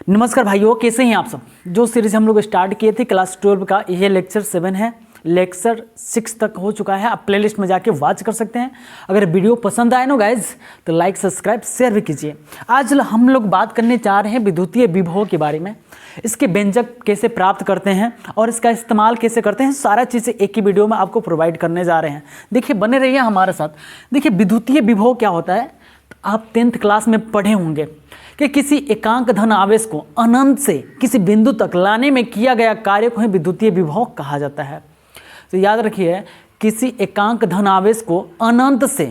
नमस्कार भाइयों, कैसे हैं आप सब। जो सीरीज हम लोग स्टार्ट किए थे क्लास 12 का, ये लेक्चर 7 है। लेक्चर 6 तक हो चुका है। आप प्लेलिस्ट में जाके वॉच कर सकते हैं। अगर वीडियो पसंद आए ना गाइज तो लाइक सब्सक्राइब शेयर भी कीजिए। आज हम लोग बात करने जा रहे हैं विद्युतीय विभव के बारे में। इसके व्यंजक कैसे प्राप्त करते हैं और इसका इस्तेमाल कैसे करते हैं, सारा चीज़ें एक ही वीडियो में आपको प्रोवाइड करने जा रहे हैं। देखिए, बने रहिए हमारे साथ। देखिए, विद्युतीय विभव क्या होता है, आप 10th क्लास में पढ़े होंगे कि किसी एकांक धन आवेश को अनंत से किसी बिंदु तक लाने में किया गया कार्य को ही विद्युतीय विभव कहा जाता है। तो याद रखिए, किसी एकांक धन आवेश को अनंत से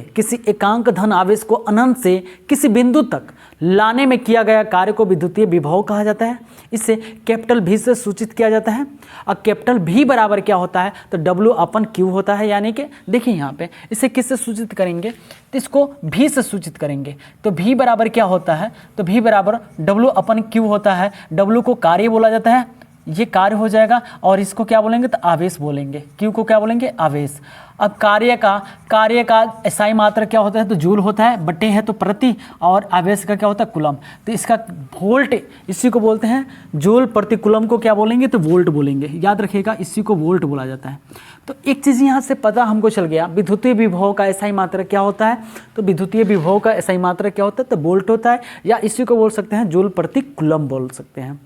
किसी बिंदु तक लाने में किया गया कार्य को विद्युतीय विभव कहा जाता है। इसे कैपिटल भी से सूचित किया जाता है। और कैपिटल भी बराबर क्या होता है, तो W/Q होता है। यानी कि देखिए यहाँ पे इसे किससे सूचित करेंगे, तो इसको भी से सूचित करेंगे। तो भी बराबर क्या होता है, तो भी बराबर W/Q होता है। W को कार्य बोला जाता है, ये कार्य हो जाएगा। और इसको क्या बोलेंगे, तो आवेश बोलेंगे। क्यू को क्या बोलेंगे, आवेश। अब कार्य का एसआई मात्रा क्या होता है, तो जूल होता है। बटे है तो प्रति, और आवेश का क्या होता है, कुलम। तो इसका वोल्ट, इसी को बोलते हैं जूल प्रति कुलम को क्या बोलेंगे, तो वोल्ट बोलेंगे। याद रखिएगा, इसी को वोल्ट बोला जाता है। तो एक चीज़ यहाँ से पता हमको चल गया, विद्युतीय विभव का एसआई मात्रा क्या होता है। तो विद्युतीय विभव का एसआई मात्रा क्या होता है, तो वोल्ट होता है, या इसी को बोल सकते हैं जूल प्रति कुलम बोल सकते हैं।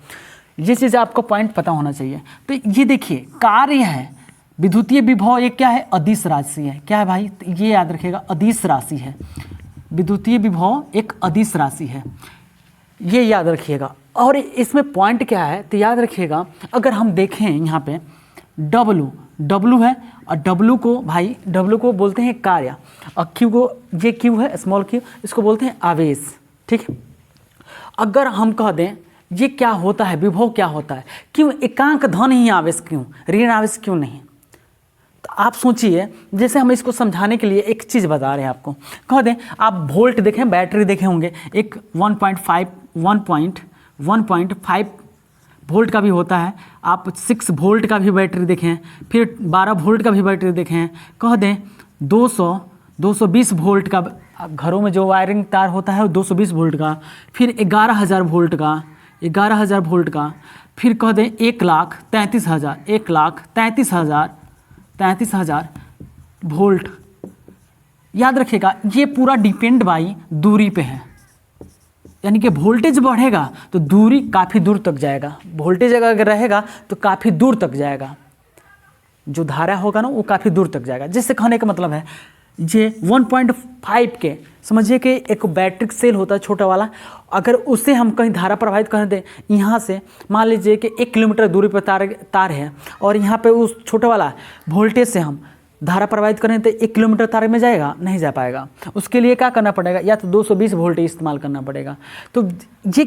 ये चीज़ आपको पॉइंट पता होना चाहिए। तो ये देखिए, कार्य है विद्युतीय विभव, एक क्या है, अदिश राशि है। क्या है भाई, ये याद रखिएगा, अदिश राशि है। विद्युतीय विभव एक अदिश राशि है, ये याद रखिएगा। और इसमें पॉइंट क्या है, तो याद रखिएगा, अगर हम देखें यहाँ पे W है, और W को भाई W को बोलते हैं कार्य, और Q को, ये Q है स्मॉल q, इसको बोलते हैं आवेश। ठीक है, अगर हम कह दें ये क्या होता है, विभव क्या होता है, क्यों एकांक धन ही आवेश, क्यों ऋण आवेश क्यों नहीं। तो आप सोचिए, जैसे हम इसको समझाने के लिए एक चीज़ बता रहे हैं आपको। कह दें आप वोल्ट देखें, बैटरी देखे होंगे, एक 1.5 वोल्ट का भी होता है। आप 6 वोल्ट का भी बैटरी देखें, फिर 12 वोल्ट का भी बैटरी देखें। कह दें 220 वोल्ट का, घरों में जो वायरिंग तार होता है वो 220 वोल्ट का, फिर 11,000 वोल्ट का, फिर कह दें 1,33,000 वोल्ट। याद रखिएगा, ये पूरा डिपेंड बाई दूरी पे है। यानी कि वोल्टेज बढ़ेगा तो दूरी काफ़ी दूर तक जाएगा, वोल्टेज अगर रहेगा तो काफ़ी दूर तक जाएगा, जो धारा होगा ना वो काफ़ी दूर तक जाएगा। जिससे कहने का मतलब है, ये 1.5 के समझिए कि एक बैटरी सेल होता है छोटा वाला, अगर उससे हम कहीं धारा प्रवाहित कर दें, यहाँ से मान लीजिए कि 1 किलोमीटर दूरी पर तार है, और यहाँ पे उस छोटा वाला वोल्टेज से हम धारा प्रवाहित करें तो 1 किलोमीटर तार में जाएगा, नहीं जा पाएगा। उसके लिए क्या करना पड़ेगा, या तो 220 वोल्ट इस्तेमाल करना पड़ेगा। तो ये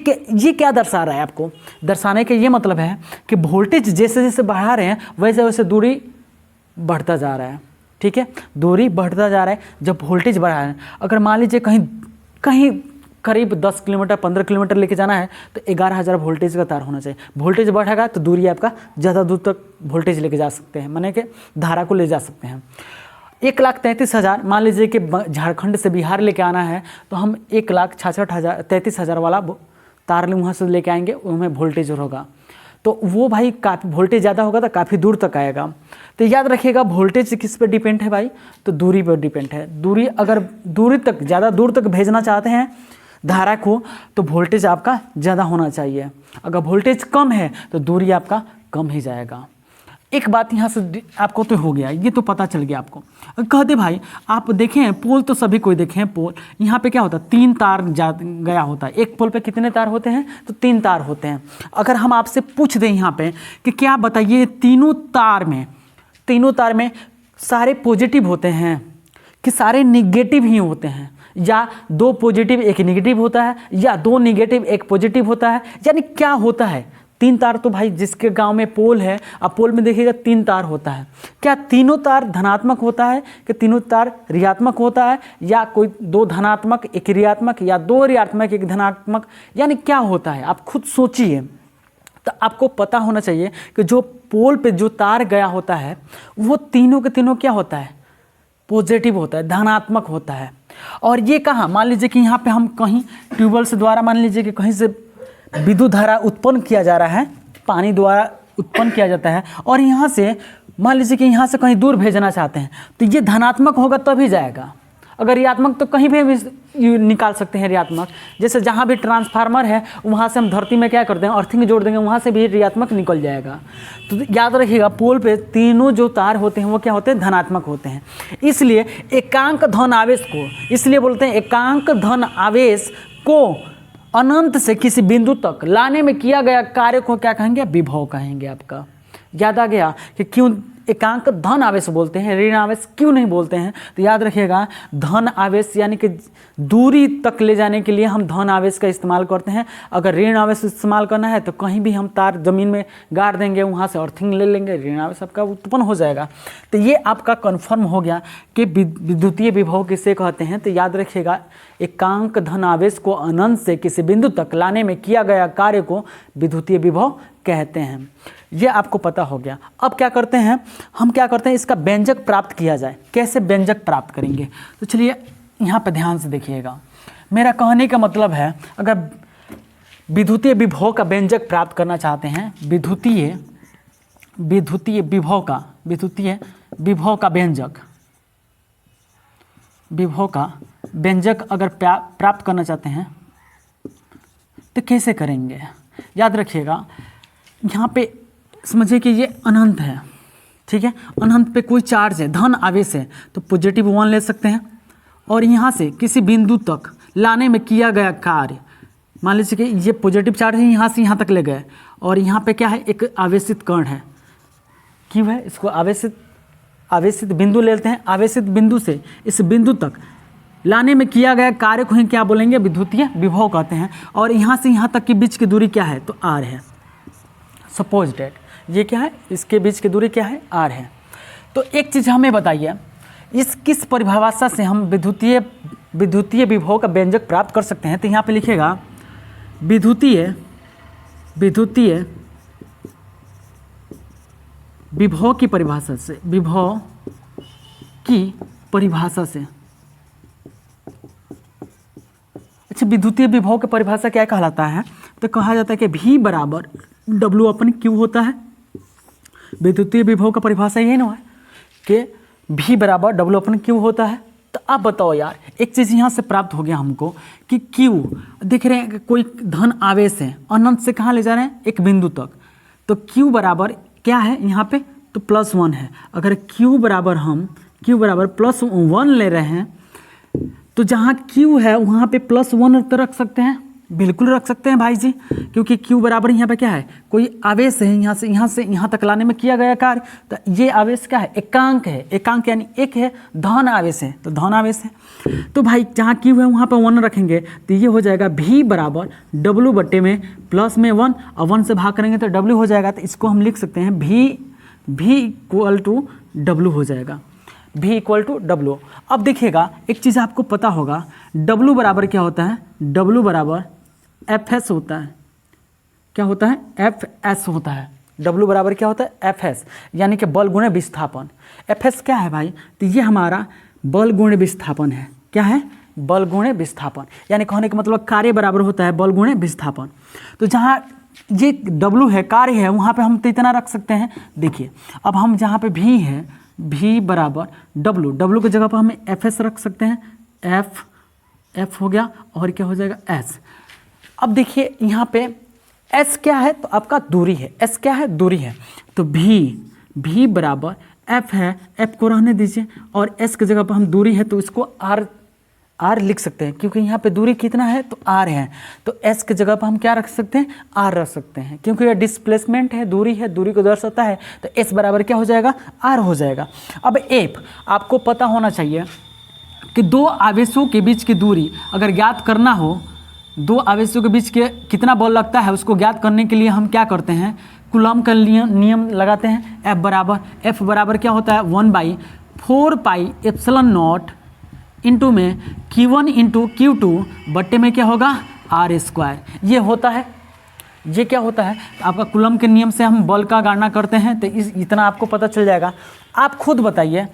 क्या दर्शा रहा है, आपको दर्शाने का ये मतलब है कि वोल्टेज जैसे जैसे बढ़ा रहे हैं वैसे वैसे दूरी बढ़ता जा रहा है। ठीक है, दूरी बढ़ता जा रहा है जब वोल्टेज बढ़ा है। अगर मान लीजिए कहीं करीब 10 किलोमीटर 15 किलोमीटर लेके जाना है तो 11,000 वोल्टेज का तार होना चाहिए। वोल्टेज बढ़ेगा तो दूरी आपका ज़्यादा दूर तक वोल्टेज लेके जा सकते हैं, माने कि धारा को ले जा सकते हैं। 1,33,000, मान लीजिए कि झारखंड से बिहार लेके आना है तो हम 1,63,000 वाला तार वहाँ से लेके आएंगे, उनमें वोल्टेज होगा। तो वो भाई काफ़ी वोल्टेज ज़्यादा होगा तो काफ़ी दूर तक आएगा। तो याद रखिएगा, वोल्टेज किस पर डिपेंड है भाई, तो दूरी पर डिपेंड है। दूरी, अगर दूरी तक ज़्यादा दूर तक भेजना चाहते हैं धारा को तो वोल्टेज आपका ज़्यादा होना चाहिए। अगर वोल्टेज कम है तो दूरी आपका कम ही जाएगा। एक बात यहाँ से आपको तो हो गया, ये तो पता चल गया आपको। कह दे भाई, आप देखें पोल, तो सभी कोई देखें पोल, यहाँ पे क्या होता है, 3 तार गया होता है। एक पोल पे कितने तार होते हैं, तो 3 तार होते हैं। अगर हम आपसे पूछ दें यहाँ पे कि क्या बताइए, तीनों तार में सारे पॉजिटिव होते हैं कि सारे निगेटिव ही होते हैं, या 2 पॉजिटिव 1 निगेटिव होता है, या 2 निगेटिव 1 पॉजिटिव होता है, यानी क्या होता है। 3 तार तो भाई जिसके गांव में पोल है, अब पोल में देखिएगा 3 तार होता है। क्या तीनों तार धनात्मक होता है कि तीनों तार ऋणात्मक होता है, या कोई 2 धनात्मक 1 ऋणात्मक, या 2 ऋणात्मक 1 धनात्मक, यानी क्या होता है, आप खुद सोचिए। तो आपको पता होना चाहिए कि जो पोल पे जो तार गया होता है वो तीनों के तीनों क्या होता है, पॉजिटिव होता है, धनात्मक होता है। और ये कहाँ, मान लीजिए कि यहाँ पे हम कहीं ट्यूबवेल से द्वारा मान लीजिए कि कहीं से विद्युत धारा उत्पन्न किया जा रहा है, पानी द्वारा उत्पन्न किया जाता है, और यहाँ से मान लीजिए कि यहाँ से कहीं दूर भेजना चाहते हैं तो ये धनात्मक होगा तभी जाएगा। अगर ऋणात्मक तो कहीं भी निकाल सकते हैं ऋणात्मक, जैसे जहाँ भी ट्रांसफार्मर है वहाँ से हम धरती में क्या करते हैं, अर्थिंग जोड़ देंगे, वहाँ से भी ऋणात्मक निकल जाएगा। तो याद रखिएगा पोल पे तीनों जो तार होते हैं वो क्या होते हैं, धनात्मक होते हैं। इसलिए एकांक धन आवेश को, इसलिए बोलते हैं एकांक धन आवेश को अनंत से किसी बिंदु तक लाने में किया गया कार्य को क्या कहेंगे, विभव कहेंगे। आपका याद आ गया कि क्यों एकांक धन आवेश बोलते हैं, ऋण आवेश क्यों नहीं बोलते हैं। तो याद रखिएगा धन आवेश यानी कि दूरी तक ले जाने के लिए हम धन आवेश का इस्तेमाल करते हैं। अगर ऋण आवेश इस्तेमाल करना है तो कहीं भी हम तार ज़मीन में गाड़ देंगे, वहाँ से अर्थिंग ले लेंगे, ऋण आवेश आपका उत्पन्न हो जाएगा। तो ये आपका कन्फर्म हो गया कि विद्युतीय विभव किसे कहते हैं। तो याद रखिएगा एकांक धन आवेश को अनंत से किसी बिंदु तक लाने में किया गया कार्य को विद्युतीय विभव कहते हैं। ये आपको पता हो गया। अब क्या करते हैं, हम क्या करते हैं, इसका व्यंजक प्राप्त किया जाए। कैसे व्यंजक प्राप्त करेंगे, तो चलिए यहाँ पे ध्यान से देखिएगा। मेरा कहने का मतलब है अगर विद्युतीय विभव का व्यंजक प्राप्त करना चाहते हैं, विद्युतीय विभव का व्यंजक अगर प्राप्त करना चाहते हैं तो कैसे करेंगे। याद रखिएगा यहाँ पे समझिए कि ये अनंत है, ठीक है, अनंत पे कोई चार्ज है, धन आवेश है, तो पॉजिटिव 1 ले सकते हैं। और यहाँ से किसी बिंदु तक लाने में किया गया कार्य, मान लीजिए कि ये पॉजिटिव चार्ज है, यहाँ से यहाँ तक ले गए, और यहाँ पे क्या है, एक आवेशित कण है, क्यों है, इसको आवेशित बिंदु ले लेते हैं। आवेशित बिंदु से इस बिंदु तक लाने में किया गया कार्य को ही क्या बोलेंगे, विद्युतीय विभव कहते हैं। और यहाँ से यहाँ तक के बीच की दूरी क्या है, तो r है। सपोज डेट ये क्या है, इसके बीच की दूरी क्या है, r है। तो एक चीज़ हमें बताइए, इस किस परिभाषा से हम विद्युतीय विभव का व्यंजक प्राप्त कर सकते हैं। तो यहाँ पे लिखेगा विद्युतीय विभव की परिभाषा से, विभव की परिभाषा से। अच्छा, विद्युतीय विभव की परिभाषा क्या कहलाता है, तो कहा जाता है कि V बराबर W/Q होता है। विद्युतीय विभव का परिभाषा ये ना है कि V बराबर W/Q होता है। तो आप बताओ यार, एक चीज़ यहाँ से प्राप्त हो गया हमको कि Q देख रहे हैं कि कोई धन आवेश है, अनंत से कहाँ ले जा रहे हैं, एक बिंदु तक। तो Q बराबर क्या है यहाँ पे, तो +1 है। अगर Q बराबर +1 ले रहे हैं तो जहाँ Q है वहाँ पे +1 तो रख सकते हैं, बिल्कुल रख सकते हैं भाई जी, क्योंकि Q बराबर यहाँ पे क्या है, कोई आवेश है, यहाँ से यहाँ तक लाने में किया गया कार्य। तो ये आवेश क्या है, एकांक है। एकांक यानी एक है, धन आवेश है, तो धन आवेश है। तो भाई जहाँ Q है वहाँ पे 1 रखेंगे, तो ये हो जाएगा V बराबर W बट्टे में प्लस में 1, और 1 से भाग करेंगे तो W हो जाएगा। तो इसको हम लिख सकते हैं V इक्वल टू W हो जाएगा, V इक्वल टू W। अब देखिएगा एक चीज़ आपको पता होगा, W बराबर क्या होता है, W बराबर Fs होता है। क्या होता है, Fs होता है। W बराबर क्या होता है, Fs, यानी कि बल गुणे विस्थापन। Fs क्या है भाई, तो ये हमारा बल गुणे विस्थापन है। क्या है, बल गुणे विस्थापन, यानी कहने का मतलब कार्य बराबर होता है बल गुणे विस्थापन। तो जहाँ ये W है, कार्य है, वहाँ पे हम तो इतना रख सकते हैं। देखिए अब हम जहाँ पे V है, V बराबर W की जगह पर हमें Fs रख सकते हैं, F हो गया, और क्या हो जाएगा, S। अब देखिए यहाँ पे S क्या है, तो आपका दूरी है। S क्या है, दूरी है। तो V बराबर F है, F को रहने दीजिए, और S की जगह पर हम दूरी है तो इसको R लिख सकते हैं, क्योंकि यहाँ पे दूरी कितना है, तो R है। तो S की जगह पर हम क्या रख सकते हैं, R रख सकते हैं, क्योंकि ये डिस्प्लेसमेंट है, दूरी है, दूरी को दर्शाता है। तो S बराबर क्या हो जाएगा, R हो जाएगा। अब F आपको पता होना चाहिए कि दो आवेशों के बीच की दूरी अगर ज्ञात करना हो, दो आवेशों के बीच के कितना बल लगता है उसको ज्ञात करने के लिए हम क्या करते हैं, कूलॉम का नियम लगाते हैं। F बराबर क्या होता है, 1/4πε0 इंटू में Q1 इंटू Q2 बट्टे में क्या होगा, R²। ये होता है, ये क्या होता है, आपका कूलॉम के नियम से हम बल का गणना करते हैं। तो इतना आपको पता चल जाएगा। आप खुद बताइए,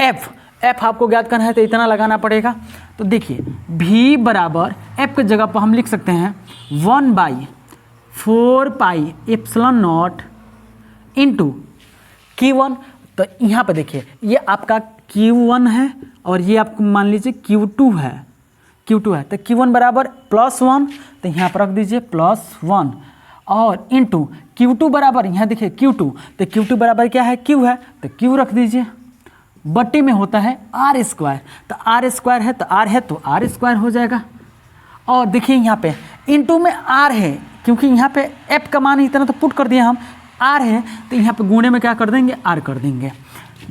F आपको ज्ञात करना है तो इतना लगाना पड़ेगा। तो देखिए V बराबर F की जगह पर हम लिख सकते हैं 1/, 4 pi epsilon not into Q1। तो यहाँ पे देखिए ये आपका Q1 है और ये आपको मान लीजिए Q2 है, Q2 है। तो Q1 बराबर +1, तो यहाँ पर रख दीजिए +1 और इंटू Q2 बराबर यहाँ देखिए Q2, तो Q2 बराबर क्या है, Q है, तो Q रख दीजिए, बट्टे में होता है R², तो R² है तो R है तो R² हो जाएगा। और देखिए यहाँ पे इंटू में R है, क्योंकि यहाँ पे F का मान इतना तो पुट कर दिया हम, R है तो यहाँ पे गुणे में क्या कर देंगे, R कर देंगे।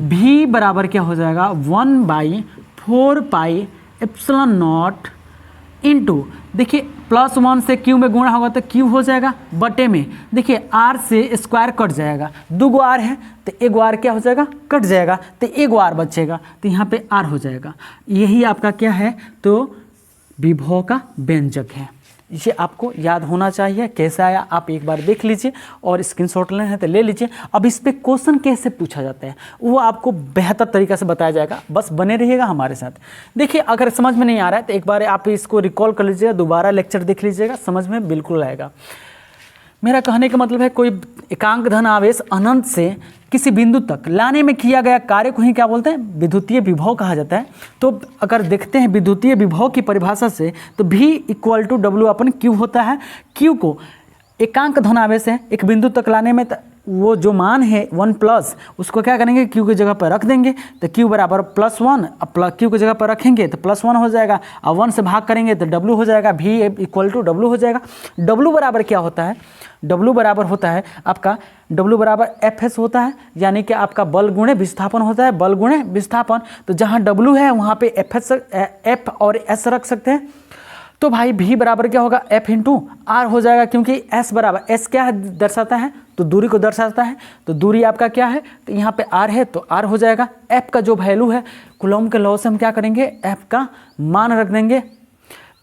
V बराबर क्या हो जाएगा 1/4 पाई एप्सिलॉन नॉट इंटू देखिए +1 से Q में गुणा होगा तो Q हो जाएगा, बटे में देखिए R से स्क्वायर कट जाएगा, 2 R है तो 1 R क्या हो जाएगा, कट जाएगा, तो 1 R बचेगा, तो यहाँ पे R हो जाएगा। यही आपका क्या है, तो विभव का व्यंजक है। ये आपको याद होना चाहिए। कैसे आया आप एक बार देख लीजिए और स्क्रीनशॉट लेना है तो ले लीजिए। अब इस पे क्वेश्चन कैसे पूछा जाता है वो आपको बेहतर तरीक़ा से बताया जाएगा, बस बने रहिएगा हमारे साथ। देखिए अगर समझ में नहीं आ रहा है तो एक बार आप इसको रिकॉल कर लीजिएगा, दोबारा लेक्चर देख लीजिएगा, समझ में बिल्कुल आएगा। मेरा कहने का मतलब है कोई एकांक धन आवेश अनंत से किसी बिंदु तक लाने में किया गया कार्य को ही क्या बोलते हैं, विद्युतीय विभव कहा जाता है। तो अगर देखते हैं विद्युतीय विभव की परिभाषा से तो V = W/Q होता है। Q को एकांक धन आवेश है, एक बिंदु तक लाने में वो जो मान है 1+ उसको क्या करेंगे, Q की जगह पर रख देंगे, तो Q बराबर +1, अब Q की जगह पर रखेंगे तो +1 हो जाएगा, और 1 से भाग करेंगे तो W हो जाएगा, V = W हो जाएगा। W बराबर क्या होता है, W बराबर होता है आपका W बराबर Fs होता है, यानी कि आपका बल गुणे विस्थापन होता है, बल गुणे विस्थापन। तो जहाँ W है वहाँ पे F और S रख सकते हैं। तो भाई V बराबर क्या होगा, F × R हो जाएगा, क्योंकि S बराबर, S क्या है दर्शाता है, तो दूरी को दर्शाता है, तो दूरी आपका क्या है, तो यहाँ पे R है तो R हो जाएगा। F का जो वैल्यू है कूलम्ब के लॉ से हम क्या करेंगे, F का मान रख देंगे,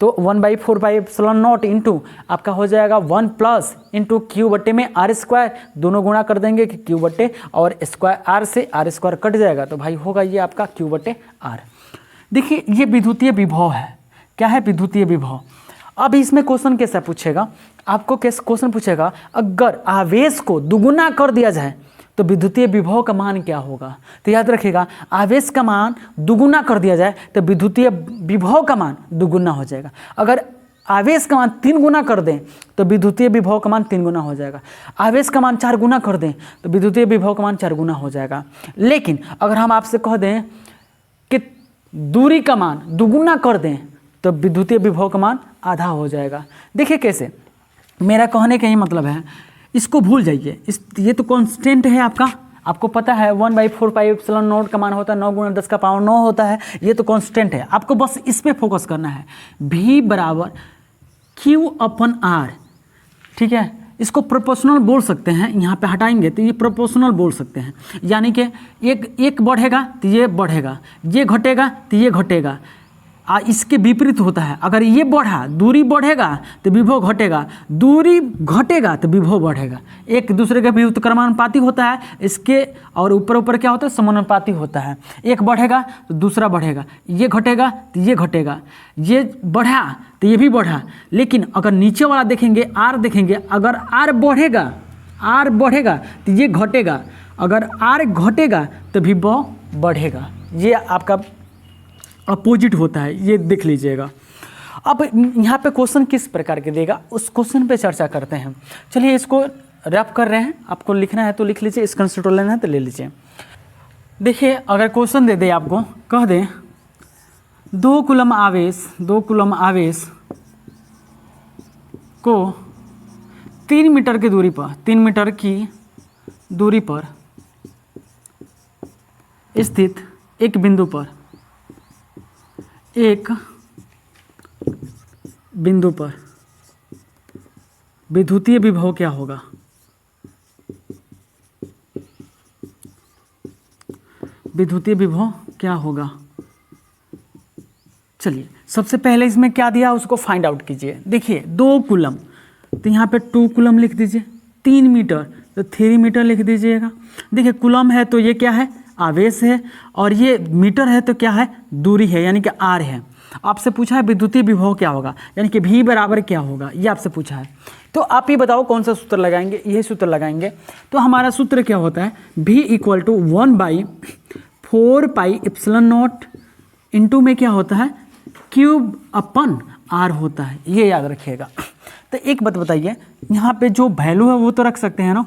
तो 1/4 पाई एप्सिलॉन नॉट इंटू आपका हो जाएगा 1+ इंटू Q बट्टे में R², दोनों गुणा कर देंगे कि Q बट्टे और स्क्वायर, R से R² कट जाएगा, तो भाई होगा ये आपका Q बट्टे R। देखिए ये विद्युतीय विभव है, क्या है, विद्युतीय विभव। अब इसमें क्वेश्चन कैसा पूछेगा आपको, कैसे क्वेश्चन पूछेगा, अगर आवेश को दुगुना कर दिया जाए तो विद्युतीय विभव का मान क्या होगा। तो याद रखिएगा आवेश का मान दुगुना कर दिया जाए तो विद्युतीय विभव का मान दुगुना हो जाएगा। अगर आवेश का मान 3 गुना कर दें तो विद्युतीय विभव का मान 3 गुना हो जाएगा। आवेश का मान 4 गुना कर दें तो विद्युतीय विभव का मान 4 गुना हो जाएगा। लेकिन अगर हम आपसे कह दें कि दूरी का मान दुगुना कर दें तो विद्युतीय विभव का मान आधा हो जाएगा। देखिए कैसे, मेरा कहने का ही मतलब है, इसको भूल जाइए, ये तो कांस्टेंट है आपका, आपको पता है 1/4 पाई एप्सिलॉन नॉट का मान होता है 9 × 10⁻9 होता है, ये तो कांस्टेंट है, आपको बस इस पे फोकस करना है। V बराबर Q/R, ठीक है, इसको प्रोपोर्शनल बोल सकते हैं, यहाँ पे हटाएंगे तो ये प्रोपोर्शनल बोल सकते हैं, यानी कि एक बढ़ेगा तो ये बढ़ेगा, ये घटेगा तो ये घटेगा, इसके विपरीत होता है। अगर ये बढ़ा, दूरी बढ़ेगा तो विभव घटेगा, दूरी घटेगा तो विभव बढ़ेगा, एक दूसरे के व्युत्क्रमानुपाती होता है इसके, और ऊपर ऊपर क्या होता है, समानुपाती होता है। एक बढ़ेगा तो दूसरा बढ़ेगा, ये घटेगा तो ये घटेगा, ये बढ़ा तो ये भी बढ़ा। लेकिन अगर नीचे वाला देखेंगे, R देखेंगे, अगर R बढ़ेगा तो ये घटेगा, अगर R घटेगा तो विभव बढ़ेगा। ये आपका अपोजिट होता है, ये देख लीजिएगा। अब यहाँ पे क्वेश्चन किस प्रकार के देगा उस क्वेश्चन पे चर्चा करते हैं। चलिए इसको रैप कर रहे हैं, आपको लिखना है तो लिख लीजिए, स्क्रीनशॉट लेना है तो ले लीजिए। देखिए अगर क्वेश्चन दे दे आपको, कह दें 2 कूलम आवेश को 3 मीटर की दूरी पर, 3 मीटर की दूरी पर स्थित एक बिंदु पर विद्युतीय विभव क्या होगा। विद्युतीय विभव क्या होगा, चलिए सबसे पहले इसमें क्या दिया उसको फाइंड आउट कीजिए। देखिए 2 कूलम, तो यहाँ पे 2 कूलम लिख दीजिए, 3 मीटर तो 3 मीटर लिख दीजिएगा। देखिए कूलम है तो ये क्या है, आवेश है, और ये मीटर है तो क्या है, दूरी है, यानी कि R है। आपसे पूछा है विद्युतीय विभव क्या होगा, यानी कि V बराबर क्या होगा, ये आपसे पूछा है। तो आप ही बताओ कौन सा सूत्र लगाएंगे, यही सूत्र लगाएंगे। तो हमारा सूत्र क्या होता है, V = 1/4πε0 इंटू में क्या होता है, Q/R होता है, ये याद रखिएगा। तो एक बात बताइए, यहाँ पे जो वैल्यू है वो तो रख सकते हैं ना,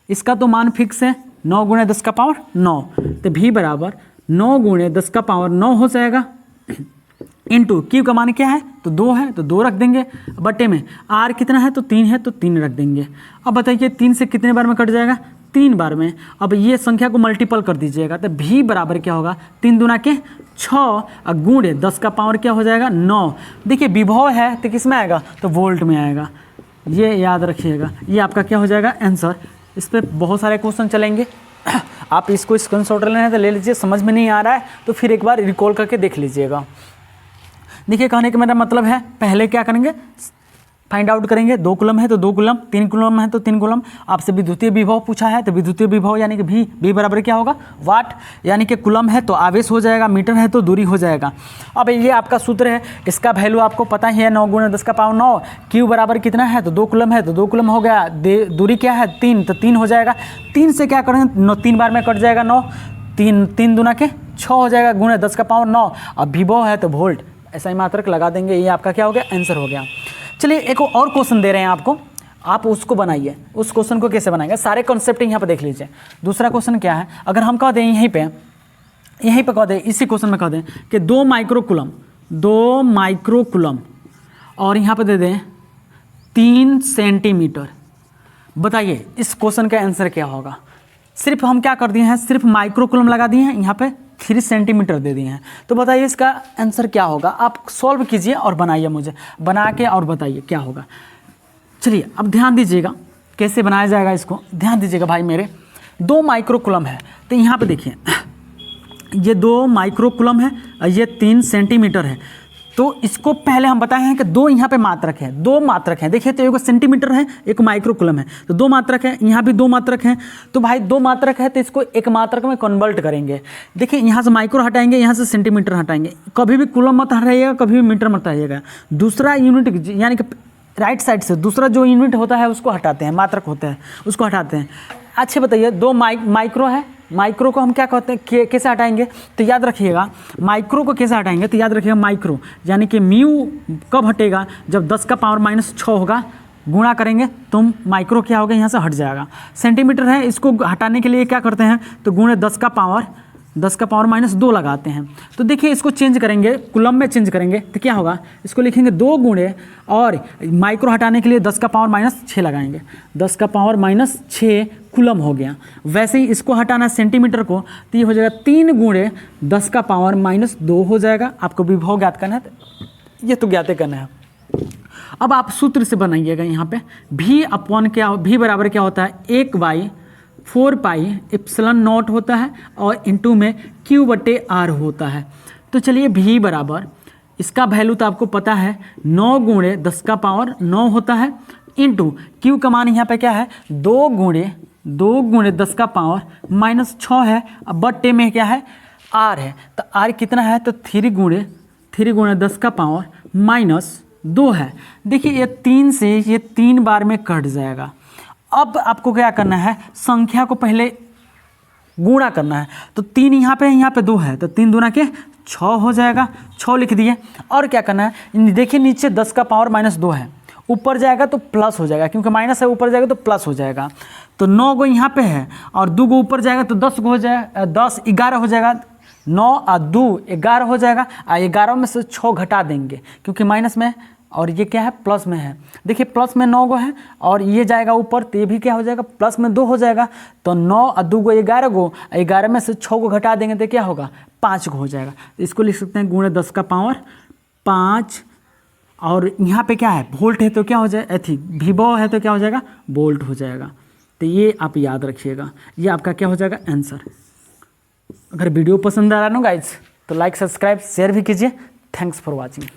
इसका तो मान फिक्स है 9 × 10⁹ तो V = 9 × 10⁹ हो जाएगा, इंटू क्यू का मान क्या है, तो 2 है तो 2 रख देंगे, बटे में आर कितना है, तो 3 है तो 3 रख देंगे। अब बताइए 3 से कितने बार में कट जाएगा, 3 बार में। अब ये संख्या को मल्टीपल कर दीजिएगा, तो V बराबर क्या होगा, 3 दूना के 6 और गुणे 10 का पावर क्या हो जाएगा 9। देखिए विभव है तो किस में आएगा, तो वोल्ट में आएगा, ये याद रखिएगा। ये आपका क्या हो जाएगा आंसर। इस पर बहुत सारे क्वेश्चन चलेंगे, आप इसको स्क्रीनशॉट लेना है तो ले लीजिए, समझ में नहीं आ रहा है तो फिर एक बार रिकॉल करके देख लीजिएगा। देखिए कहने का मेरा मतलब है, पहले क्या करेंगे, फाइंड आउट करेंगे, 2 कूलम है तो 2 कूलम, 3 कूलम है तो 3 कूलम। आपसे विद्युतीय विभव पूछा है तो विद्युतीय विभव यानी कि V बराबर क्या होगा, वाट, यानी कि कूलम है तो आवेश हो जाएगा, मीटर है तो दूरी हो जाएगा। अब ये आपका सूत्र है, इसका वैल्यू आपको पता ही है 9 × 10⁹ Q बराबर कितना है, तो 2 कूलम है तो 2 कूलम हो गया, दूरी क्या है 3 तो 3 हो जाएगा। 3 से क्या करेंगे, 3 बार में कट जाएगा 9, 3 दूना के 6 हो जाएगा, गुणे 10⁹ अब विभव है तो वोल्ट, ऐसा ही मात्रक लगा देंगे, ये आपका क्या हो गया, आंसर हो गया। चलिए एक और क्वेश्चन दे रहे हैं आपको, आप उसको बनाइए। उस क्वेश्चन को कैसे बनाएंगे, सारे कॉन्सेप्ट यहाँ पे देख लीजिए। दूसरा क्वेश्चन क्या है, अगर हम कह दें यहीं पे कह दें, इसी क्वेश्चन में कह दें कि 2 माइक्रो कूलम और यहाँ पे दे दें 3 सेंटीमीटर, बताइए इस क्वेश्चन का आंसर क्या होगा। सिर्फ हम क्या कर दिए हैं, सिर्फ माइक्रो कूलम लगा दिए हैं, यहाँ पे 3 सेंटीमीटर दे दिए हैं, तो बताइए इसका आंसर क्या होगा। आप सॉल्व कीजिए और बनाइए, मुझे बना के और बताइए क्या होगा। चलिए अब ध्यान दीजिएगा कैसे बनाया जाएगा, इसको ध्यान दीजिएगा भाई मेरे। 2 माइक्रो कूलम है तो यहाँ पे देखिए ये 2 माइक्रो कूलम है और ये 3 सेंटीमीटर है। तो इसको पहले हम बताए हैं कि 2 यहाँ पे मात्रक है, 2 मात्रक हैं। देखिए तो एक सेंटीमीटर है, एक माइक्रो कूलम है, तो 2 मात्रक है, यहाँ भी 2 मात्रक हैं। तो भाई 2 मात्रक है तो इसको एक मात्रक में कन्वर्ट करेंगे। देखिए यहाँ से माइक्रो हटाएंगे, यहाँ से सेंटीमीटर हटाएंगे, कभी भी कूलम मत हटाइएगा, कभी भी मीटर मत हटाइएगा। दूसरा यूनिट यानी कि राइट साइड से दूसरा जो यूनिट होता है उसको हटाते हैं, मात्रक होता है उसको हटाते हैं। अच्छे बताइए 2 माइक्रो है, माइक्रो को हम क्या कहते हैं, कैसे हटाएंगे, तो याद रखिएगा माइक्रो को कैसे हटाएंगे, तो याद रखिएगा माइक्रो यानी कि म्यू कब हटेगा, जब 10 का पावर -6 होगा, गुणा करेंगे तो माइक्रो क्या होगा, यहाँ से हट जाएगा। सेंटीमीटर है, इसको हटाने के लिए क्या करते हैं, तो गुणे 10 का पावर -2 लगाते हैं। तो देखिए इसको चेंज करेंगे, कूलम में चेंज करेंगे तो क्या होगा, इसको लिखेंगे 2 गुणे और माइक्रो हटाने के लिए 10 का पावर -6 लगाएंगे, 10 का पावर -6 कूलम हो गया। वैसे ही इसको हटाना सेंटीमीटर को, तो ये हो जाएगा 3 गुणे 10 का पावर -2 हो जाएगा। आपको विभव ज्ञात करना है, ये तो ज्ञात करना है। अब आप सूत्र से बनाइएगा, यहाँ पे V बराबर क्या होता है, 1/4πε0 होता है और इंटू में Q/R होता है। तो चलिए V बराबर, इसका वैल्यू तो आपको पता है 9 गुणे 10 का पावर 9 होता है, इंटू Q का मान यहाँ पे क्या है, 2 गुणे 10 का पावर -6 है, अब बट्टे में क्या है, R है, तो R कितना है, तो 3 गुणे 10 का पावर -2 है। देखिए ये 3 से ये 3 बार में कट जाएगा। अब आपको क्या करना है, संख्या को पहले गुणा करना है, तो 3 यहाँ पे 2 है, तो 3 दूना के 6 हो जाएगा, 6 लिख दिए। और क्या करना है, देखिए नीचे 10 का पावर -2 है, ऊपर जाएगा तो प्लस हो जाएगा, क्योंकि माइनस है ऊपर जाएगा तो प्लस हो जाएगा। तो 9 गो यहाँ पे है और 2 गो ऊपर जाएगा तो 10 गो हो जाएगा, 11 हो जाएगा, 9 और 2 11 हो जाएगा, और 11 में से 6 घटा देंगे क्योंकि माइनस में, और ये क्या है प्लस में है। देखिए प्लस में 9 गो है और ये जाएगा ऊपर, तो ये भी क्या हो जाएगा, प्लस में 2 हो जाएगा। तो 9 और 2 गो 11 गो, 11 में से 6 को घटा देंगे तो क्या होगा, 5 गो हो जाएगा। इसको लिख सकते हैं गुणे 10 का पावर 5, और यहाँ पे क्या है, वोल्ट है तो क्या हो जाएगा, विभव है तो क्या हो जाएगा, वोल्ट हो जाएगा। तो ये आप याद रखिएगा, ये आपका क्या हो जाएगा, आंसर। अगर वीडियो पसंद आ रहा है ना गाइज, तो लाइक सब्सक्राइब शेयर भी कीजिए। Thanks for watching.